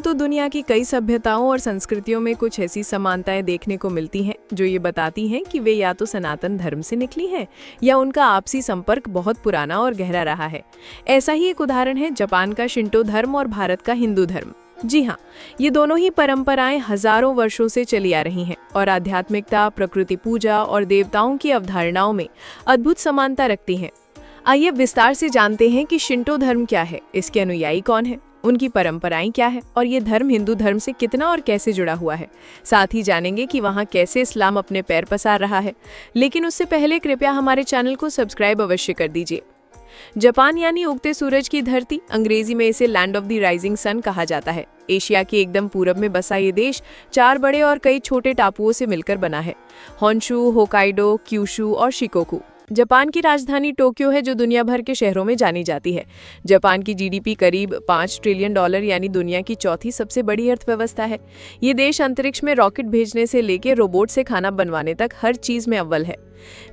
तो दुनिया की कई सभ्यताओं और संस्कृतियों में कुछ ऐसी समानताएं देखने को मिलती हैं जो ये बताती हैं कि वे या तो सनातन धर्म से निकली हैं या उनका आपसी संपर्क बहुत पुराना और गहरा रहा है। ऐसा ही एक उदाहरण है जापान का शिंटो धर्म और भारत का हिंदू धर्म। जी हाँ, ये दोनों ही परंपराएं हजारों वर्षों से चली आ रही हैं और आध्यात्मिकता, प्रकृति पूजा और देवताओं की अवधारणाओं में अद्भुत समानता रखती हैं। आइए विस्तार से जानते हैं कि शिंटो धर्म क्या है, इसके अनुयायी कौन है, उनकी परंपराएं क्या है और ये धर्म हिंदू धर्म से कितना और कैसे जुड़ा हुआ है। साथ ही जानेंगे कि वहाँ कैसे इस्लाम अपने पैर पसार रहा है। लेकिन उससे पहले कृपया हमारे चैनल को सब्सक्राइब अवश्य कर दीजिए। जापान यानी उगते सूरज की धरती, अंग्रेजी में इसे land of the rising sun कहा जाता है। एशिया के एकदम पूरब में बसा ये देश 4 बड़े और कई छोटे टापुओं से मिलकर बना है। होन्शु, होकाइडो, क्यूशु और शिकोकू। जापान की राजधानी टोक्यो है जो दुनिया भर के शहरों में जानी जाती है। जापान की जीडीपी करीब $5 ट्रिलियन यानी दुनिया की चौथी सबसे बड़ी अर्थव्यवस्था है। ये देश अंतरिक्ष में रॉकेट भेजने से लेकर रोबोट से खाना बनवाने तक हर चीज में अव्वल है।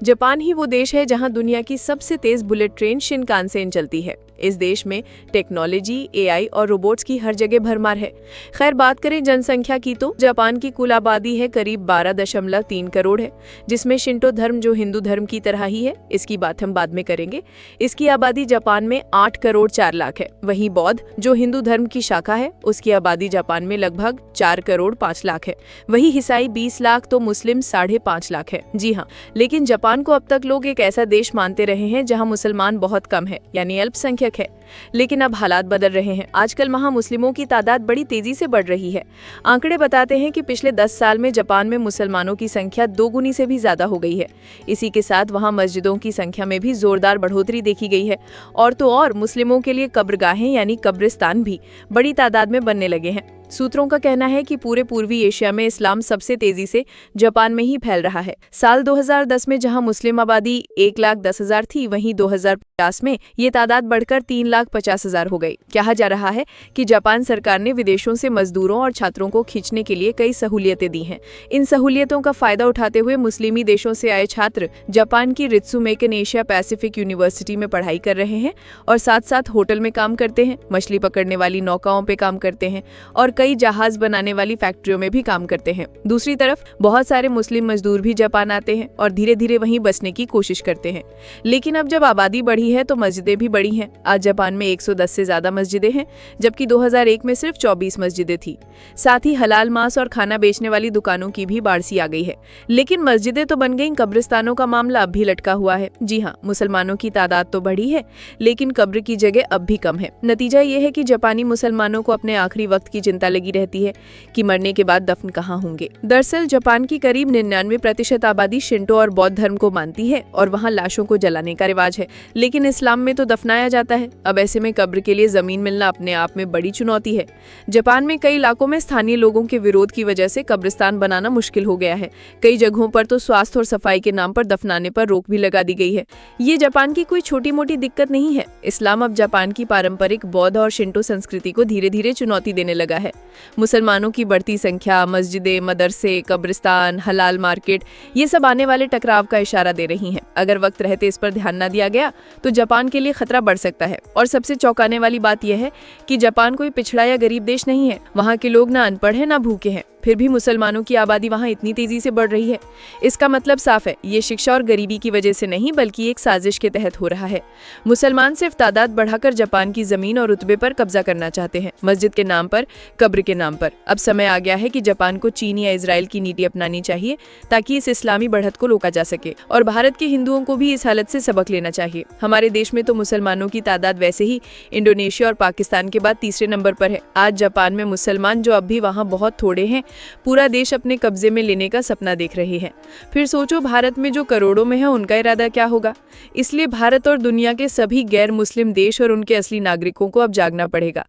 जापान ही वो देश है जहां दुनिया की सबसे तेज बुलेट ट्रेन शिनकानसेन चलती है। इस देश में टेक्नोलॉजी, एआई और रोबोट्स की हर जगह भरमार है। खैर, बात करें जनसंख्या की तो जापान की कुल आबादी है करीब 12.3 करोड़ है, जिसमें शिंटो धर्म जो हिंदू धर्म की तरह ही है, इसकी बात हम बाद में करेंगे। इसकी आबादी जापान में 8 करोड़ 4 लाख है। वहीं बौद्ध जो हिंदू धर्म की शाखा है, उसकी आबादी जापान में लगभग 4 करोड़ 5 लाख है। वही ईसाई 20 लाख तो मुस्लिम 5.5 लाख है। जी हाँ, लेकिन जापान को अब तक लोग एक ऐसा देश मानते रहे हैं जहां मुसलमान बहुत कम है, यानी अल्पसंख्यक है। लेकिन अब हालात बदल रहे हैं। आजकल वहां मुस्लिमों की तादाद बड़ी तेजी से बढ़ रही है। आंकड़े बताते हैं कि पिछले 10 साल में जापान में मुसलमानों की संख्या 2 गुनी से भी ज्यादा हो गई है। इसी के साथ वहां मस्जिदों की संख्या में भी जोरदार बढ़ोतरी देखी गई है। और तो और मुस्लिमों के लिए कब्रगाहें यानी कब्रिस्तान भी बड़ी तादाद में बनने लगे हैं। सूत्रों का कहना है कि पूरे पूर्वी एशिया में इस्लाम सबसे तेजी से जापान में ही फैल रहा है। साल 2010 में जहां मुस्लिम आबादी 1,10,000 थी, वहीं 2050 में ये तादाद बढ़कर 3,50,000 हो गई। कहा जा रहा है कि जापान सरकार ने विदेशों से मजदूरों और छात्रों को खींचने के लिए कई सहूलियतें दी हैं। इन सहूलियतों का फायदा उठाते हुए मुस्लिमी देशों से आए छात्र जापान की रित्सुमेकन एशिया पैसिफिक यूनिवर्सिटी में पढ़ाई कर रहे हैं और साथ साथ होटल में काम करते हैं, मछली पकड़ने वाली नौकाओं पे काम करते हैं और कई जहाज बनाने वाली फैक्ट्रियों में भी काम करते हैं। दूसरी तरफ बहुत सारे मुस्लिम मजदूर भी जापान आते हैं और धीरे धीरे वहीं बसने की कोशिश करते हैं। लेकिन अब जब आबादी बढ़ी है तो मस्जिदें भी बढ़ी हैं। आज जापान में 110 से ज्यादा मस्जिदें हैं, जबकि 2001 में सिर्फ 24 मस्जिदें थी। साथ ही हलाल मांस और खाना बेचने वाली दुकानों की भी बाढ़ सी आ गई है। लेकिन मस्जिदें तो बन गई, कब्रिस्तानों का मामला अब भी लटका हुआ है। जी हाँ, मुसलमानों की तादाद तो बढ़ी है, लेकिन कब्र की जगह अब भी कम है। नतीजा ये है कि जापानी मुसलमानों को अपने आखिरी वक्त की चिंता लगी रहती है कि मरने के बाद दफन कहाँ होंगे। दरअसल जापान की करीब 99% आबादी शिंटो और बौद्ध धर्म को मानती है और वहाँ लाशों को जलाने का रिवाज है। लेकिन इस्लाम में तो दफनाया जाता है। अब ऐसे में कब्र के लिए जमीन मिलना अपने आप में बड़ी चुनौती है। जापान में कई इलाकों में स्थानीय लोगों के विरोध की वजह से कब्रिस्तान बनाना मुश्किल हो गया है। कई जगहों पर तो स्वास्थ्य और सफाई के नाम पर दफनाने पर रोक भी लगा दी गई है। ये जापान की कोई छोटी मोटी दिक्कत नहीं है। इस्लाम अब जापान की पारंपरिक बौद्ध और शिंटो संस्कृति को धीरे धीरे चुनौती देने लगा है। मुसलमानों की बढ़ती संख्या, मस्जिदें, मदरसे, कब्रिस्तान, हलाल मार्केट, ये सब आने वाले टकराव का इशारा दे रही हैं। अगर वक्त रहते इस पर ध्यान न दिया गया तो जापान के लिए खतरा बढ़ सकता है। और सबसे चौंकाने वाली बात यह है कि जापान कोई पिछड़ा या गरीब देश नहीं है। वहाँ के लोग ना अनपढ़ हैं ना भूखे हैं, फिर भी मुसलमानों की आबादी वहाँ इतनी तेजी से बढ़ रही है। इसका मतलब साफ है, ये शिक्षा और गरीबी की वजह से नहीं बल्कि एक साजिश के तहत हो रहा है। मुसलमान सिर्फ तादाद बढ़ाकर जापान की जमीन और रुतबे पर कब्जा करना चाहते हैं, मस्जिद के नाम पर, कब्र के नाम पर। अब समय आ गया है कि जापान को चीन या इजराइल की नीति अपनानी चाहिए ताकि इस इस्लामी बढ़त को रोका जा सके। और भारत के हिंदुओं को भी इस हालत से सबक लेना चाहिए। हमारे देश में तो मुसलमानों की तादाद वैसे ही इंडोनेशिया और पाकिस्तान के बाद तीसरे नंबर पर है। आज जापान में मुसलमान जो अब भी वहाँ बहुत थोड़े हैं, पूरा देश अपने कब्जे में लेने का सपना देख रहे हैं। फिर सोचो भारत में जो करोड़ों में है उनका इरादा क्या होगा। इसलिए भारत और दुनिया के सभी गैर मुस्लिम देश और उनके असली नागरिकों को अब जागना पड़ेगा,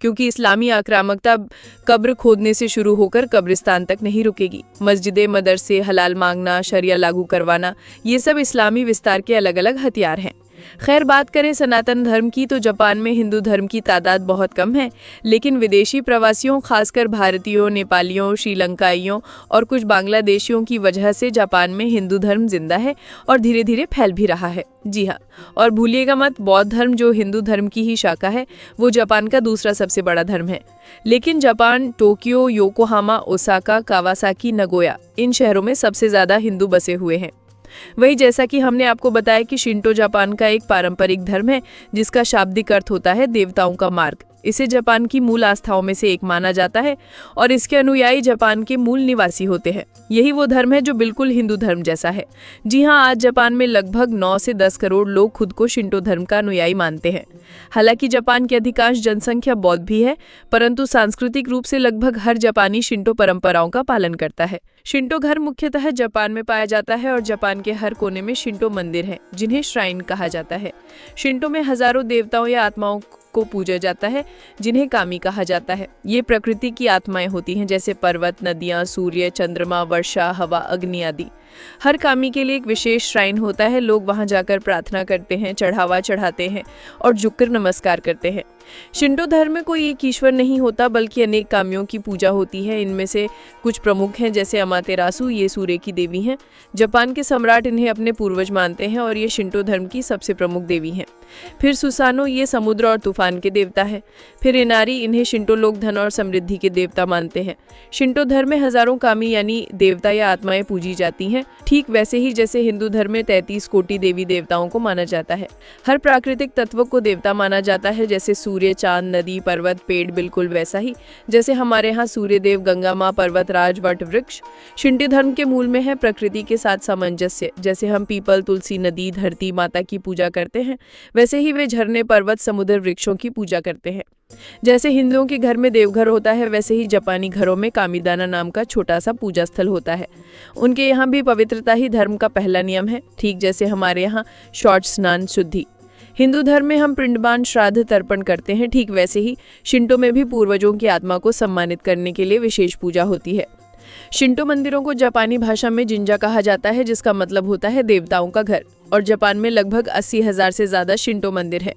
क्योंकि इस्लामी आक्रामकता कब्र खोदने से शुरू होकर कब्रिस्तान तक नहीं रुकेगी। मस्जिदें, मदरसे, हलाल मांगना, शरिया लागू करवाना, ये सब इस्लामी विस्तार के अलग अलग हथियार हैं। खैर, बात करें सनातन धर्म की तो जापान में हिंदू धर्म की तादाद बहुत कम है, लेकिन विदेशी प्रवासियों, खासकर भारतीयों, नेपालियों, श्रीलंकाइयों और कुछ बांग्लादेशियों की वजह से जापान में हिंदू धर्म जिंदा है और धीरे धीरे फैल भी रहा है। जी हाँ, और भूलिएगा मत, बौद्ध धर्म जो हिंदू धर्म की ही शाखा है, वो जापान का दूसरा सबसे बड़ा धर्म है। लेकिन Japan Tokyo, Yokohama, Osaka, Kawasaki, Nagoya इन शहरों में सबसे ज्यादा हिंदू बसे हुए हैं। वही जैसा कि हमने आपको बताया कि शिंटो जापान का एक पारंपरिक धर्म है जिसका शाब्दिक अर्थ होता है देवताओं का मार्ग। इसे जापान की मूल आस्थाओं में से एक माना जाता है और इसके अनुयायी जापान के मूल निवासी होते हैं। यही वो धर्म है जो बिल्कुल हिंदू धर्म जैसा है। जी हाँ, आज जापान में लगभग 9 से 10 करोड़ लोग खुद को शिंटो धर्म का अनुयायी मानते हैं। हालांकि जापान की अधिकांश जनसंख्या बौद्ध भी है, परंतु सांस्कृतिक रूप से लगभग हर जापानी शिंटो परंपराओं का पालन करता है। शिंटो घर मुख्यतः जापान में पाया जाता है और जापान के हर कोने में शिंटो मंदिर हैं, जिन्हें श्राइन कहा जाता है। शिंटो में हजारों देवताओं या आत्माओं को पूजा जाता है, जिन्हें कामी कहा जाता है। ये प्रकृति की आत्माएं होती हैं, जैसे पर्वत, नदियां, सूर्य, चंद्रमा, वर्षा, हवा, अग्नि आदि। हर कामी के लिए एक विशेष श्राइन होता है। लोग वहां जाकर प्रार्थना करते हैं, चढ़ावा चढ़ाते हैं और झुककर नमस्कार करते हैं। शिंटो धर्म में कोई एक ईश्वर नहीं होता, बल्कि अनेक कामियों की पूजा होती है। इनमें से कुछ प्रमुख हैं, जैसे अमातेरासु, ये सूर्य की देवी हैं। जापान के सम्राट इन्हें अपने पूर्वज मानते हैं और ये शिंटो धर्म की सबसे प्रमुख देवी हैं। फिर सुसानो, ये समुद्र और तूफान के देवता है। फिर इनारी, इन्हें शिंटो लोग धन और समृद्धि के देवता मानते हैं। शिंटो धर्म में हजारों कामी यानी देवता या आत्माएं पूजी जाती हैं, ठीक वैसे ही जैसे हिंदू धर्म में 33 कोटि देवी देवताओं को माना जाता है। हर प्राकृतिक तत्व को देवता माना जाता है, जैसे सूर्य, चांद, नदी, पर्वत, पेड़, बिल्कुल वैसा ही जैसे हमारे यहाँ सूर्य देव, गंगा माँ, पर्वतराज, वट वृक्ष। शिंटो धर्म के मूल में है प्रकृति के साथ सामंजस्य। जैसे हम पीपल, तुलसी, नदी, धरती माता की पूजा करते हैं, वैसे ही वे झरने, पर्वत, समुद्र, वृक्षों की पूजा करते हैं। जैसे हिंदुओं के घर में देवघर होता है, वैसे ही जापानी घरों में कामिदाना नाम का छोटा सा पूजा स्थल होता है। उनके यहाँ भी पवित्रता ही धर्म का पहला नियम है, ठीक जैसे हमारे यहाँ शौच, स्नान, शुद्धि। हिंदू धर्म में हम पिंडदान, श्राद्ध, तर्पण करते हैं, ठीक वैसे ही शिंटो में भी पूर्वजों की आत्मा को सम्मानित करने के लिए विशेष पूजा होती है। शिंटो मंदिरों को जापानी भाषा में जिंजा कहा जाता है, जिसका मतलब होता है देवताओं का घर। और जापान में लगभग 80,000 से ज्यादा शिंटो मंदिर है।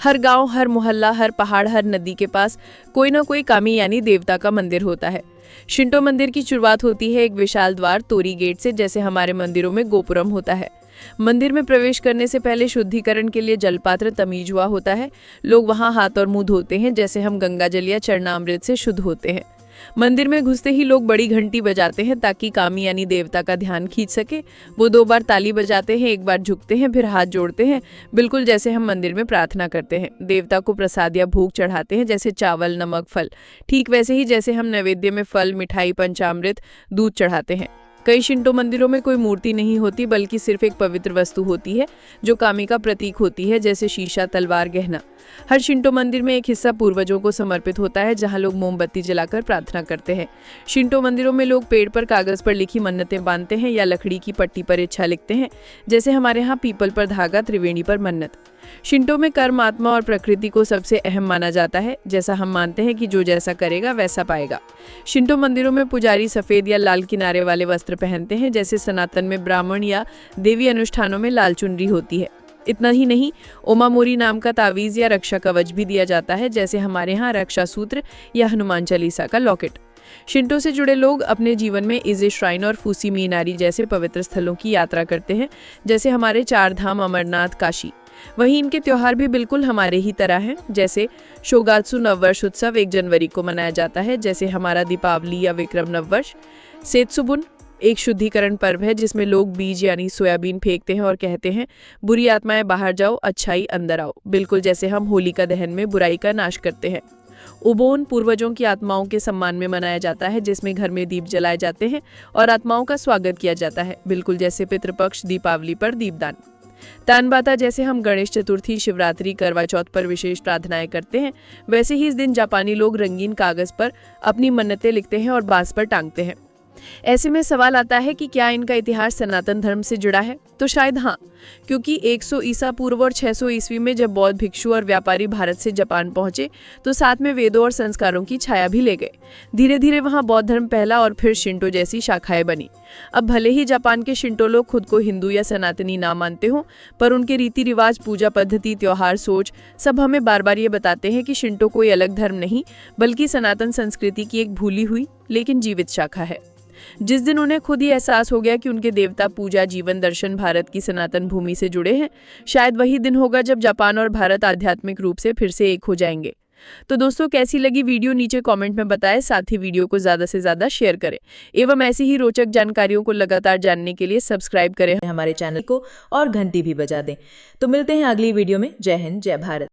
हर गांव, हर मोहल्ला, हर पहाड़, हर नदी के पास कोई ना कोई कामी यानी देवता का मंदिर होता है। शिंटो मंदिर की शुरुआत होती है एक विशाल द्वार, तोरी गेट से, जैसे हमारे मंदिरों में गोपुरम होता है। मंदिर में प्रवेश करने से पहले शुद्धिकरण के लिए जलपात्र तमीज हुआ होता है। लोग वहां हाथ और मुंह धोते हैं, जैसे हम गंगा जल या चरणामृत से शुद्ध होते हैं। मंदिर में घुसते ही लोग बड़ी घंटी बजाते हैं ताकि कामी यानी देवता का ध्यान खींच सके। वो 2 बार ताली बजाते हैं, एक बार झुकते हैं, फिर हाथ जोड़ते हैं, बिल्कुल जैसे हम मंदिर में प्रार्थना करते हैं। देवता को प्रसाद या भोग चढ़ाते हैं, जैसे चावल, नमक, फल, ठीक वैसे ही जैसे हम नैवेद्य में फल, मिठाई, पंचामृत, दूध चढ़ाते हैं। कई शिंटो मंदिरों में कोई मूर्ति नहीं होती, बल्कि सिर्फ एक पवित्र वस्तु होती है जो कामी का प्रतीक होती है, जैसे शीशा, तलवार, गहना। हर शिंटो मंदिर में एक हिस्सा पूर्वजों को समर्पित होता है, जहां लोग मोमबत्ती जलाकर प्रार्थना करते हैं। शिंटो मंदिरों में लोग पेड़ पर कागज पर लिखी मन्नतें बांधते हैं या लकड़ी की पट्टी पर इच्छा लिखते हैं, जैसे हमारे यहाँ पीपल पर धागा, त्रिवेणी पर मन्नत। शिंटो में कर्म, आत्मा और प्रकृति को सबसे अहम माना जाता है। जैसा हम मानते हैं कि जो जैसा करेगा वैसा पाएगा। शिंटो मंदिरों में पुजारी सफेद या लाल किनारे वाले वस्त्र पहनते हैं, जैसे सनातन में ब्राह्मण या देवी अनुष्ठानों में लाल चुनरी होती है। इतना ही नहीं, ओमामोरी नाम का तावीज या रक्षा कवच भी दिया जाता है, जैसे हमारे यहाँ रक्षा सूत्र या हनुमान चालीसा का लॉकेट। शिंटो से जुड़े लोग अपने जीवन में इजे श्राइन और फुसीमी इनारी जैसे पवित्र स्थलों की यात्रा करते हैं, जैसे हमारे 4 धाम, अमरनाथ, काशी। वहीं इनके त्योहार भी बिल्कुल हमारे ही तरह हैं, जैसे शोगात्सु नववर्ष उत्सव 1 जनवरी को मनाया जाता है, जैसे हमारा दीपावली या विक्रम नववर्ष। सेत्सुबुन एक शुद्धिकरण पर्व है, जिसमें लोग बीज यानी सोयाबीन फेंकते हैं और कहते हैं, बुरी आत्माएं बाहर जाओ, अच्छाई अंदर आओ, बिल्कुल जैसे हम होलिका दहन में बुराई का नाश करते हैं। उबोन पूर्वजों की आत्माओं के सम्मान में मनाया जाता है, जिसमें घर में दीप जलाए जाते हैं और आत्माओं का स्वागत किया जाता है, बिल्कुल जैसे पितृपक्ष दीपावली पर दीपदान। तानबाता जैसे हम गणेश चतुर्थी, शिवरात्रि, करवा चौथ पर विशेष प्रार्थनाएं करते हैं, वैसे ही इस दिन जापानी लोग रंगीन कागज पर अपनी मन्नतें लिखते हैं और बांस पर टांगते हैं। ऐसे में सवाल आता है कि क्या इनका इतिहास सनातन धर्म से जुड़ा है? तो शायद हाँ, क्योंकि 100 ईसा पूर्व और 600 ईस्वी में जब बौद्ध भिक्षु और व्यापारी भारत से जापान पहुंचे तो साथ में वेदों और संस्कारों की छाया भी ले गए। धीरे धीरे वहां बौद्ध धर्म पहला और फिर शिंटो जैसी शाखाएं बनी। अब भले ही जापान के शिंटो लोग खुद को हिंदू या सनातनी ना मानते हों, पर उनके रीति रिवाज, पूजा पद्धति, त्योहार, सोच सब हमें बार बार ये बताते हैं कि शिंटो कोई अलग धर्म नहीं बल्कि सनातन संस्कृति की एक भूली हुई लेकिन जीवित शाखा है। जिस दिन उन्हें खुद ही एहसास हो गया कि उनके देवता, पूजा, जीवन दर्शन भारत की सनातन भूमि से जुड़े हैं, शायद वही दिन होगा जब जापान और भारत आध्यात्मिक रूप से फिर से एक हो जाएंगे। तो दोस्तों, कैसी लगी वीडियो नीचे कमेंट में बताएं, साथ ही वीडियो को ज़्यादा से ज़्यादा शेयर करें एवं ऐसी ही रोचक जानकारियों को लगातार जानने के लिए सब्सक्राइब करें हमारे चैनल को और घंटी भी बजा दें। तो मिलते हैं अगली वीडियो में। जय हिंद, जय भारत।